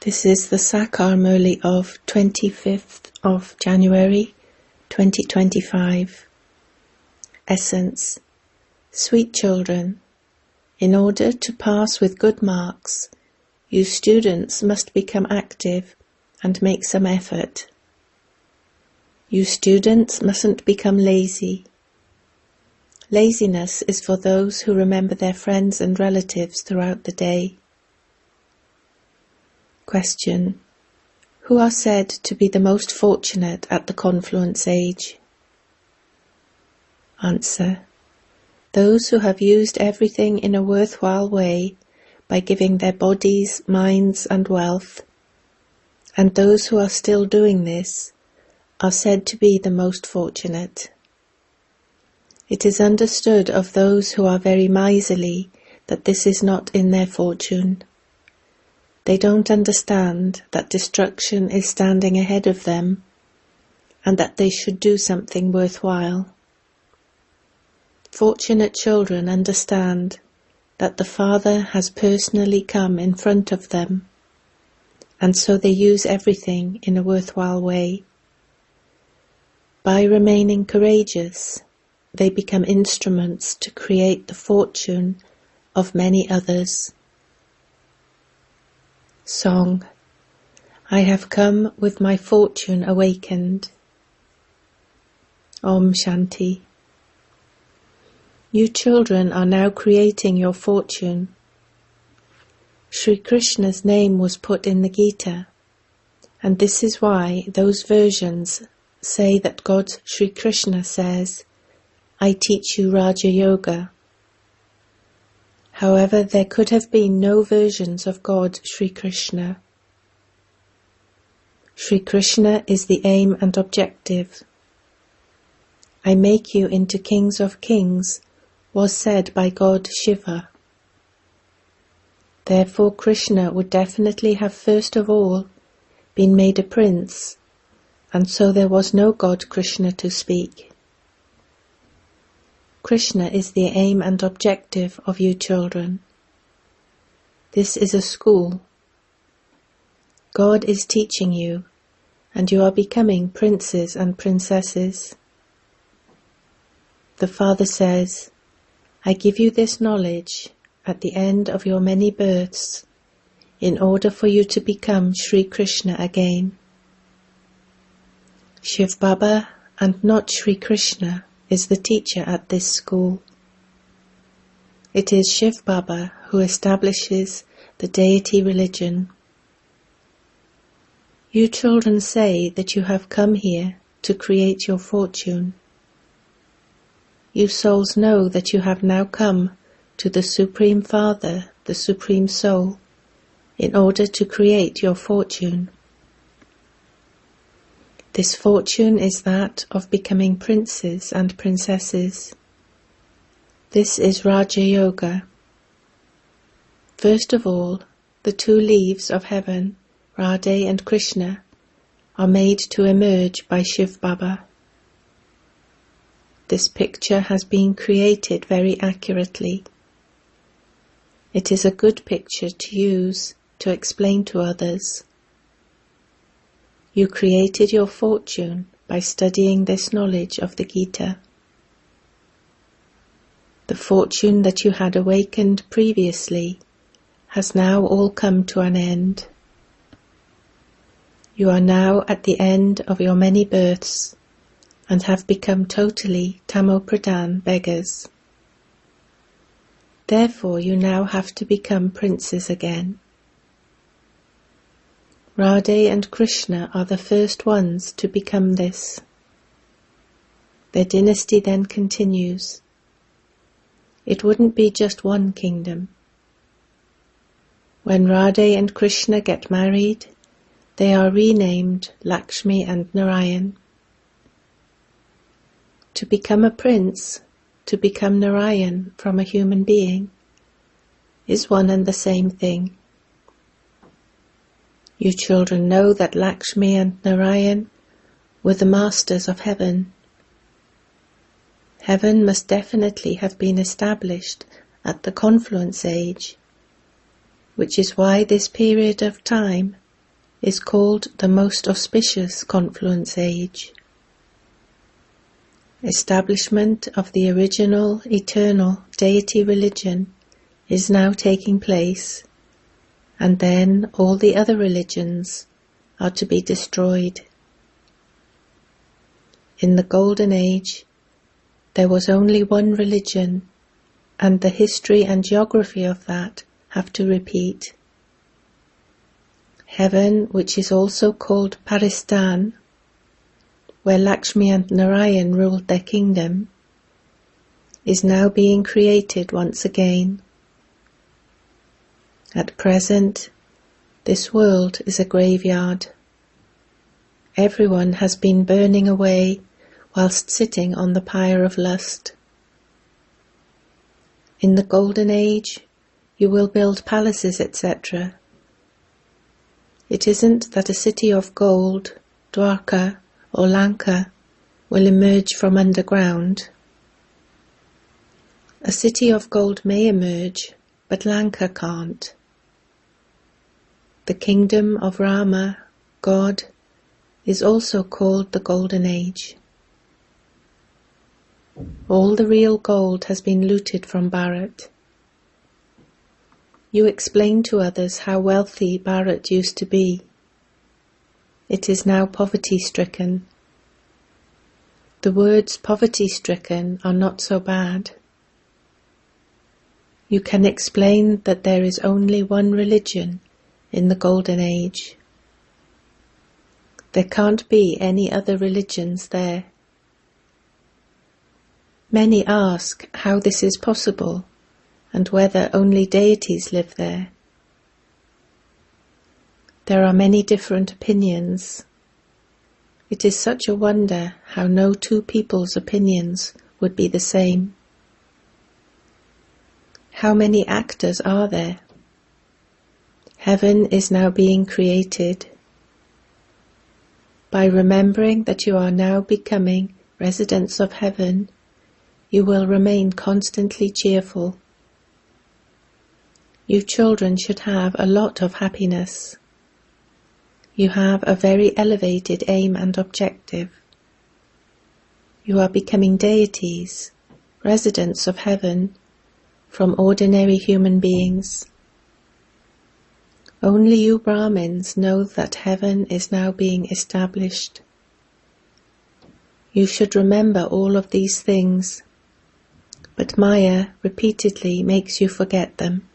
This is the Sakar Murli of 25th of January 2025. Essence. Sweet children, in order to pass with good marks, you students must become active and make some effort. You students mustn't become lazy. Laziness is for those who remember their friends and relatives throughout the day. Question. Who are said to be the most fortunate at the confluence age? Answer. Those who have used everything in a worthwhile way by giving their bodies, minds and wealth, and those who are still doing this are said to be the most fortunate. It is understood of those who are very miserly that this is not in their fortune. They don't understand that destruction is standing ahead of them and that they should do something worthwhile. Fortunate children understand that the Father has personally come in front of them, and so they use everything in a worthwhile way. By remaining courageous, they become instruments to create the fortune of many others. Song. I have come with my fortune awakened. Om Shanti. You children are now creating your fortune. Sri Krishna's name was put in the Gita, and this is why those versions say that God Sri Krishna says, I teach you Raja Yoga. However, there could have been no versions of God Sri Krishna. Sri Krishna is the aim and objective. I make you into kings of kings was said by God Shiva. Therefore Krishna would definitely have first of all been made a prince, and so there was no God Krishna to speak. Krishna is the aim and objective of you children. This is a school. God is teaching you, and you are becoming princes and princesses. The Father says, I give you this knowledge at the end of your many births, in order for you to become Sri Krishna again. Shiv Baba and not Sri Krishna is the teacher at this school. It is Shiv Baba who establishes the deity religion. You children say that you have come here to create your fortune. You souls know that you have now come to the Supreme Father, the Supreme Soul, in order to create your fortune. This fortune is that of becoming princes and princesses. This is Raja Yoga. First of all, the two leaves of heaven, Radha and Krishna, are made to emerge by Shiv Baba. This picture has been created very accurately. It is a good picture to use to explain to others. You created your fortune by studying this knowledge of the Gita. The fortune that you had awakened previously has now all come to an end. You are now at the end of your many births and have become totally Tamo-pradhan beggars. Therefore you now have to become princes again. Radha and Krishna are the first ones to become this. Their dynasty then continues. It wouldn't be just one kingdom. When Radha and Krishna get married, they are renamed Lakshmi and Narayan. To become a prince, to become Narayan from a human being, is one and the same thing. You children know that Lakshmi and Narayan were the masters of heaven. Heaven must definitely have been established at the confluence age, which is why this period of time is called the most auspicious confluence age. Establishment of the original, eternal deity religion is now taking place, and then all the other religions are to be destroyed. In the Golden Age, there was only one religion, and the history and geography of that have to repeat. Heaven, which is also called Paristan, where Lakshmi and Narayan ruled their kingdom, is now being created once again. At present, this world is a graveyard. Everyone has been burning away whilst sitting on the pyre of lust. In the Golden Age, you will build palaces, etc. It isn't that a city of gold, Dwarka or Lanka, will emerge from underground. A city of gold may emerge, but Lanka can't. The kingdom of Rama, God, is also called the Golden Age. All the real gold has been looted from Bharat. You explain to others how wealthy Bharat used to be. It is now poverty-stricken. The words poverty-stricken are not so bad. You can explain that there is only one religion in the Golden Age. There can't be any other religions there. Many ask how this is possible and whether only deities live there. There are many different opinions. It is such a wonder how no two people's opinions would be the same. How many actors are there? Heaven is now being created. By remembering that you are now becoming residents of heaven, you will remain constantly cheerful. You children should have a lot of happiness. You have a very elevated aim and objective. You are becoming deities, residents of heaven, from ordinary human beings. Only you Brahmins know that heaven is now being established. You should remember all of these things, but Maya repeatedly makes you forget them.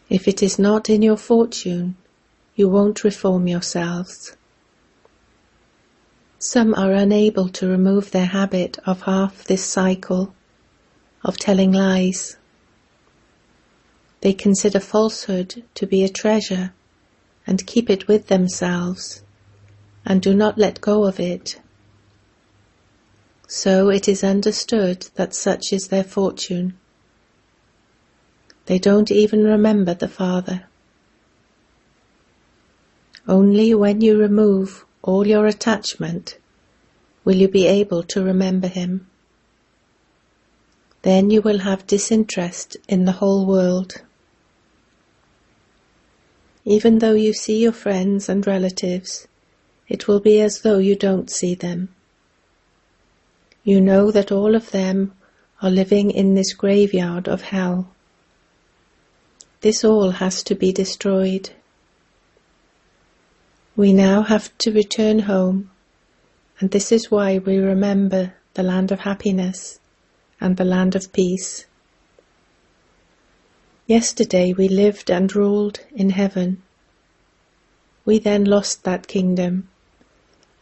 If it is not in your fortune, you won't reform yourselves. Some are unable to remove their habit of half this cycle, of telling lies. They consider falsehood to be a treasure and keep it with themselves and do not let go of it. So it is understood that such is their fortune. They don't even remember the Father. Only when you remove all your attachment will you be able to remember Him. Then you will have disinterest in the whole world. Even though you see your friends and relatives, it will be as though you don't see them. You know that all of them are living in this graveyard of hell. This all has to be destroyed. We now have to return home, and this is why we remember the land of happiness and the land of peace. Yesterday we lived and ruled in heaven. We then lost that kingdom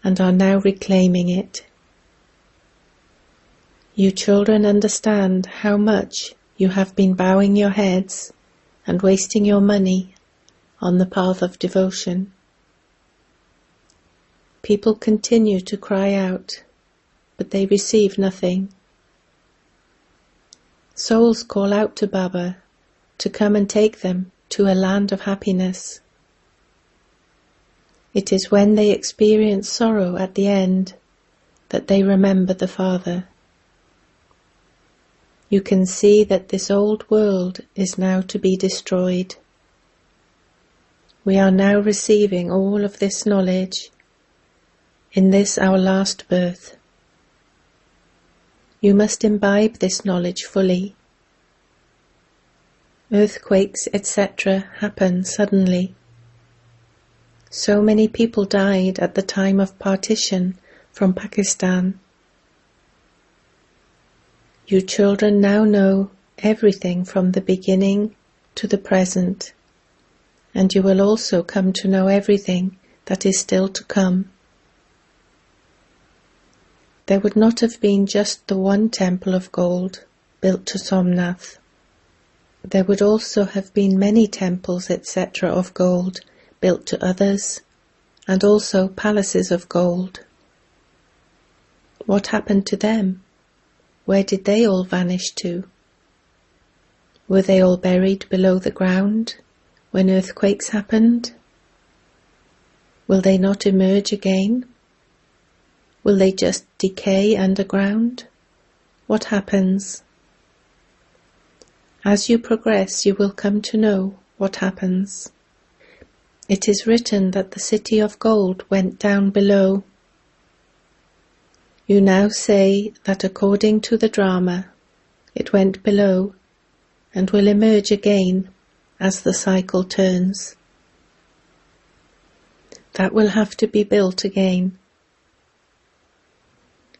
and are now reclaiming it. You children understand how much you have been bowing your heads and wasting your money on the path of devotion. People continue to cry out, but they receive nothing. Souls call out to Baba to come and take them to a land of happiness. It is when they experience sorrow at the end that they remember the Father. You can see that this old world is now to be destroyed. We are now receiving all of this knowledge in this our last birth. You must imbibe this knowledge fully. Earthquakes, etc. happen suddenly. So many people died at the time of partition from Pakistan. You children now know everything from the beginning to the present, and you will also come to know everything that is still to come. There would not have been just the one temple of gold built to Somnath. There would also have been many temples, etc. of gold built to others, and also palaces of gold. What happened to them? Where did they all vanish to? Were they all buried below the ground when earthquakes happened? Will they not emerge again? Will they just decay underground? What happens? As you progress, you will come to know what happens. It is written that the city of gold went down below. You now say that according to the drama, it went below and will emerge again as the cycle turns. That will have to be built again.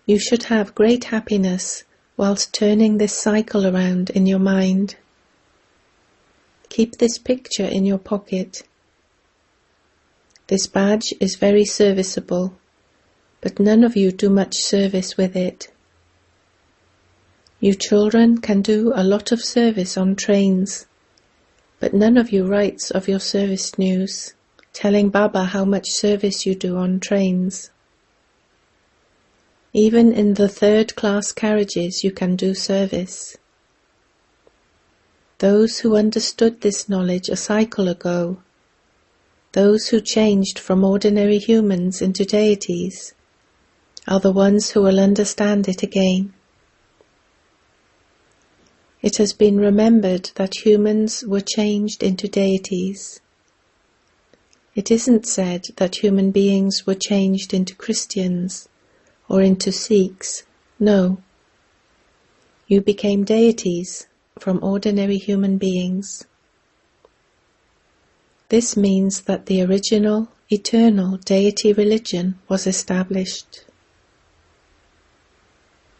You should have great happiness whilst turning this cycle around in your mind. Keep this picture in your pocket. This badge is very serviceable, but none of you do much service with it. You children can do a lot of service on trains, but none of you writes of your service news, telling Baba how much service you do on trains. Even in the third-class carriages you can do service. Those who understood this knowledge a cycle ago, those who changed from ordinary humans into deities, are the ones who will understand it again. It has been remembered that humans were changed into deities. It isn't said that human beings were changed into Christians or into Sikhs. No. You became deities from ordinary human beings. This means that the original, eternal deity religion was established.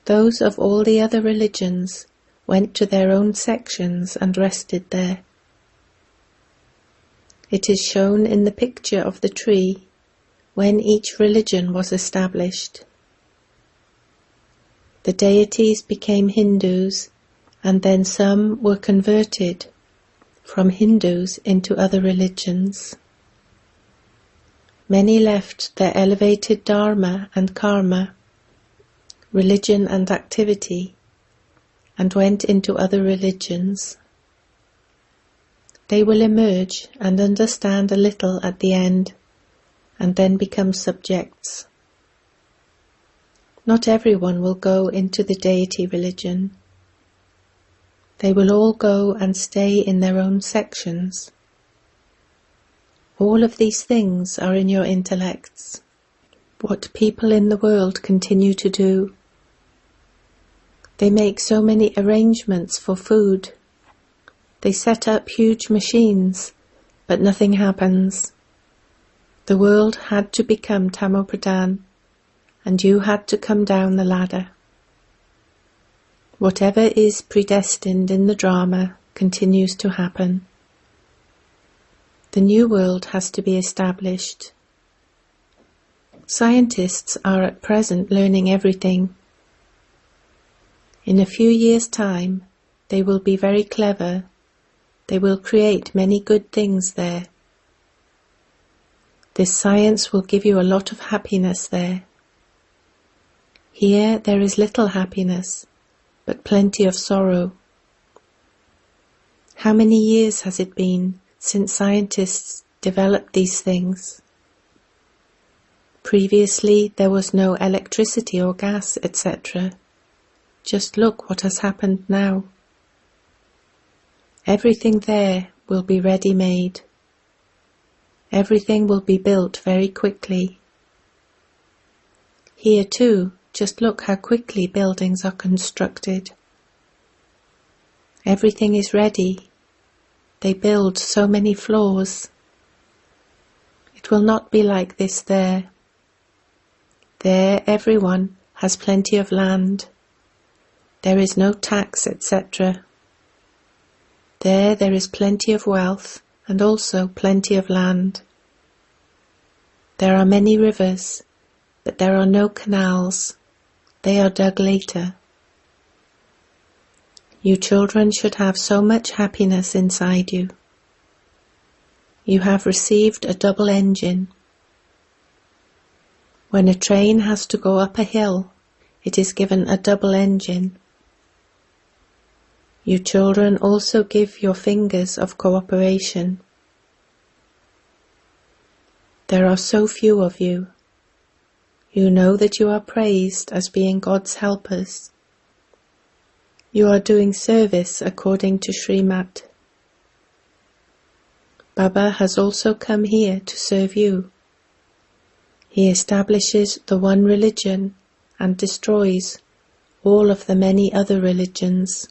Those of all the other religions went to their own sections and rested there. It is shown in the picture of the tree when each religion was established. The deities became Hindus, and then some were converted from Hindus into other religions. Many left their elevated dharma and karma, religion and activity, and went into other religions. They will emerge and understand a little at the end, and then become subjects. Not everyone will go into the deity religion. They will all go and stay in their own sections. All of these things are in your intellects. What people in the world continue to do. They make so many arrangements for food. They set up huge machines, but nothing happens. The world had to become Tamopradhan, and you had to come down the ladder. Whatever is predestined in the drama continues to happen. The new world has to be established. Scientists are at present learning everything. In a few years' time, they will be very clever. They will create many good things there. This science will give you a lot of happiness there. Here there is little happiness, but plenty of sorrow. How many years has it been since scientists developed these things? Previously there was no electricity or gas, etc. Just look what has happened now. Everything there will be ready-made. Everything will be built very quickly. Here too, just look how quickly buildings are constructed. Everything is ready. They build so many floors. It will not be like this there. There everyone has plenty of land. There is no tax, etc. There is plenty of wealth and also plenty of land. There are many rivers, but there are no canals. They are dug later. You children should have so much happiness inside you. You have received a double engine. When a train has to go up a hill, it is given a double engine. You children also give your fingers of cooperation. There are so few of you. You know that you are praised as being God's helpers. You are doing service according to Srimad. Baba has also come here to serve you. He establishes the one religion and destroys all of the many other religions.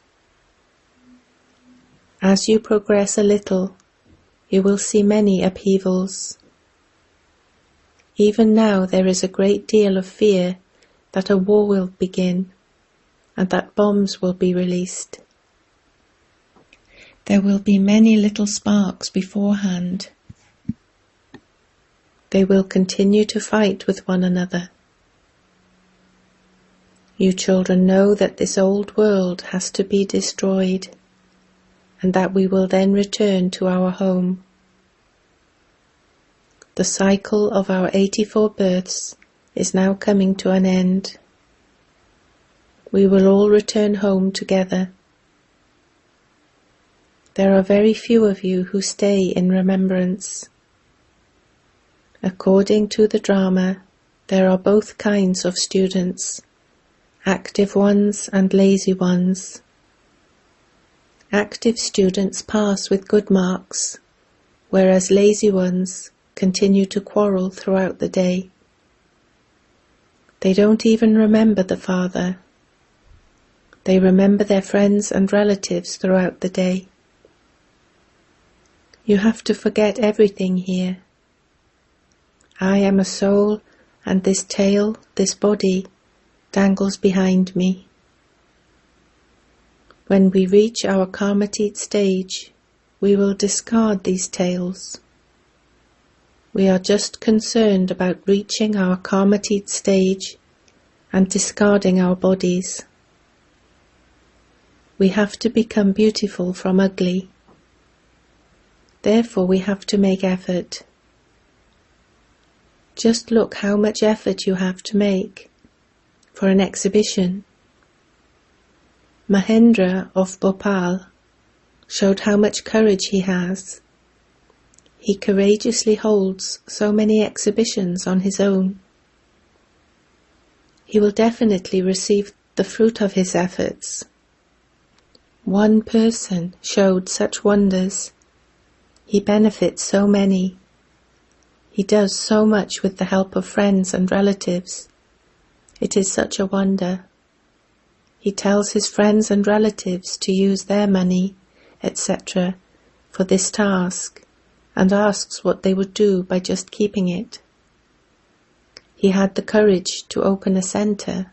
As you progress a little, you will see many upheavals. Even now there is a great deal of fear that a war will begin and that bombs will be released. There will be many little sparks beforehand. They will continue to fight with one another. You children know that this old world has to be destroyed and that we will then return to our home. The cycle of our 84 births is now coming to an end. We will all return home together. There are very few of you who stay in remembrance. According to the drama, there are both kinds of students, active ones and lazy ones. Active students pass with good marks, whereas lazy ones continue to quarrel throughout the day. They don't even remember the Father. They remember their friends and relatives throughout the day. You have to forget everything here. I am a soul, and this tail, this body, dangles behind me. When we reach our karmatit stage, we will discard these tails. We are just concerned about reaching our karmatit stage and discarding our bodies. We have to become beautiful from ugly. Therefore we have to make effort. Just look how much effort you have to make for an exhibition. Mahendra of Bhopal showed how much courage he has. He courageously holds so many exhibitions on his own. He will definitely receive the fruit of his efforts. One person showed such wonders. He benefits so many. He does so much with the help of friends and relatives. It is such a wonder. He tells his friends and relatives to use their money, etc., for this task, and asks what they would do by just keeping it. He had the courage to open a center.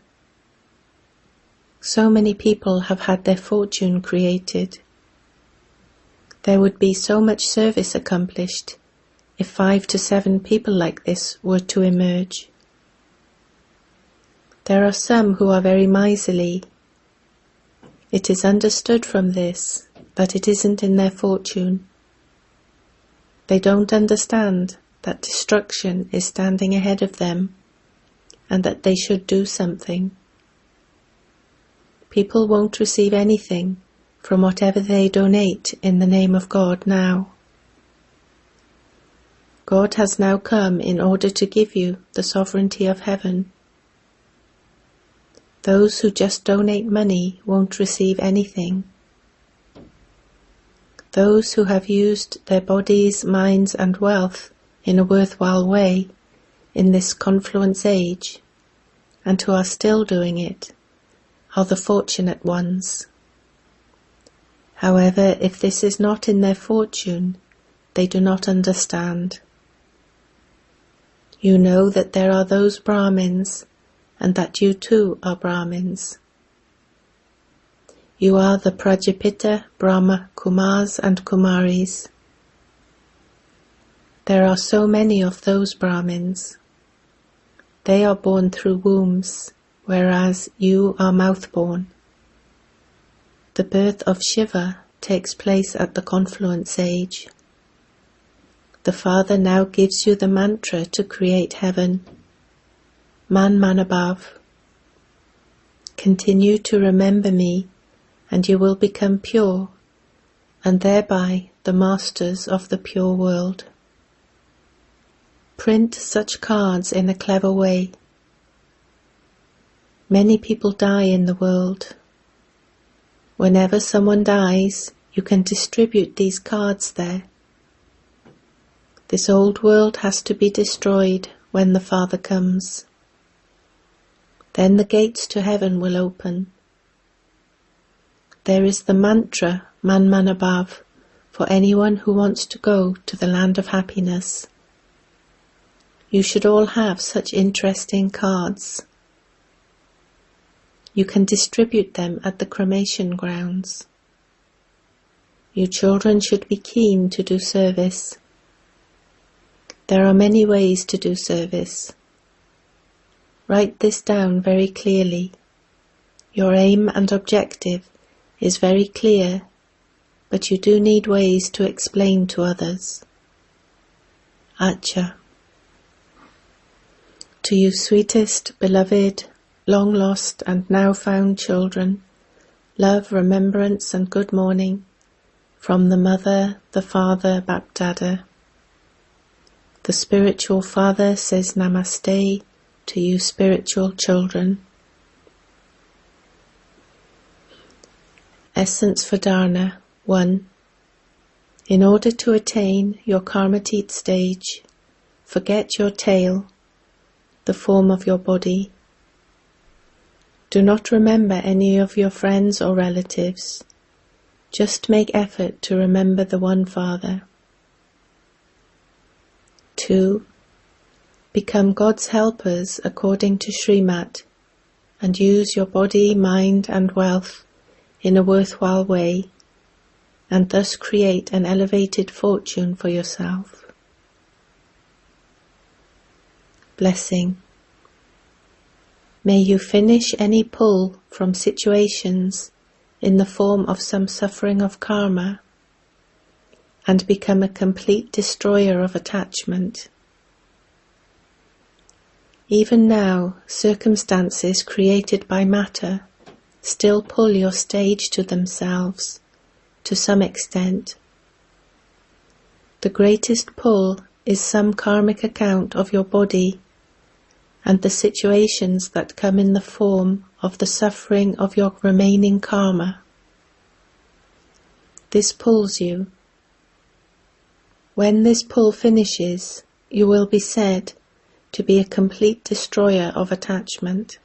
So many people have had their fortune created. There would be so much service accomplished if 5 to 7 people like this were to emerge. There are some who are very miserly. It is understood from this that it isn't in their fortune. They don't understand that destruction is standing ahead of them and that they should do something. People won't receive anything from whatever they donate in the name of God now. God has now come in order to give you the sovereignty of heaven. Those who just donate money won't receive anything. Those who have used their bodies, minds and wealth in a worthwhile way in this confluence age, and who are still doing it, are the fortunate ones. However, if this is not in their fortune, they do not understand. You know that there are those Brahmins, and that you too are Brahmins. You are the Prajapita Brahmakumars and Kumaris. There are so many of those Brahmins. They are born through wombs, whereas you are mouth-born. The birth of Shiva takes place at the confluence age. The Father now gives you the mantra to create heaven. Man, man above. Continue to remember me, and you will become pure, and thereby the masters of the pure world. Print such cards in a clever way. Many people die in the world. Whenever someone dies, you can distribute these cards there. This old world has to be destroyed when the Father comes. Then the gates to heaven will open. There is the mantra, man, man above, for anyone who wants to go to the land of happiness. You should all have such interesting cards. You can distribute them at the cremation grounds. You children should be keen to do service. There are many ways to do service. Write this down very clearly. Your aim and objective is very clear, but you do need ways to explain to others. Acha. To you sweetest, beloved, long lost and now found children, love, remembrance and good morning from the Mother, the Father, Bapdada. The spiritual Father says Namaste to you spiritual children. Essence for Dharana 1. In order to attain your Karmatit stage, forget your tail, the form of your body. Do not remember any of your friends or relatives. Just make effort to remember the One Father. 2. Become God's helpers according to Srimat, and use your body, mind and wealth in a worthwhile way, and thus create an elevated fortune for yourself. Blessing. May you finish any pull from situations in the form of some suffering of karma, and become a complete destroyer of attachment. Even now, circumstances created by matter still pull your stage to themselves, to some extent. The greatest pull is some karmic account of your body, and the situations that come in the form of the suffering of your remaining karma. This pulls you. When this pull finishes, you will be said to be a complete destroyer of attachment.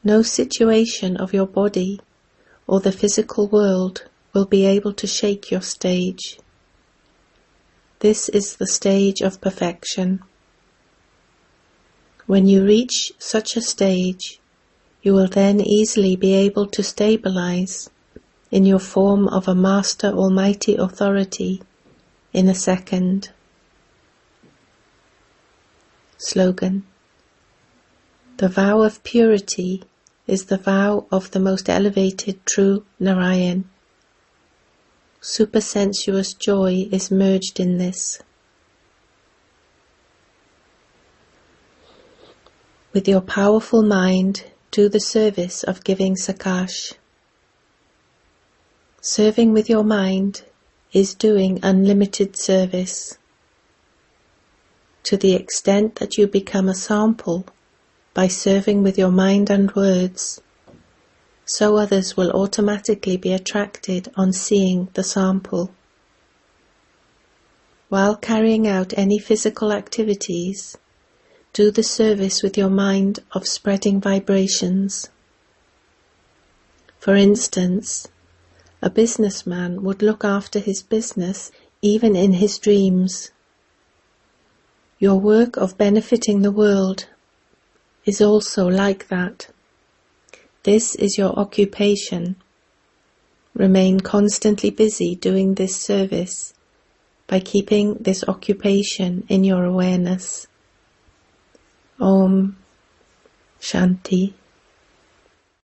No situation of your body or the physical world will be able to shake your stage. This is the stage of perfection. When you reach such a stage, you will then easily be able to stabilize in your form of a Master Almighty Authority in a second. Slogan. The vow of purity is the vow of the most elevated true Narayan. Supersensuous joy is merged in this. With your powerful mind, do the service of giving Sakash. Serving with your mind is doing unlimited service. To the extent that you become a sample by serving with your mind and words, so others will automatically be attracted on seeing the sample. While carrying out any physical activities, do the service with your mind of spreading vibrations. For instance, a businessman would look after his business even in his dreams. Your work of benefiting the world is also like that. This is your occupation. Remain constantly busy doing this service by keeping this occupation in your awareness. Om Shanti.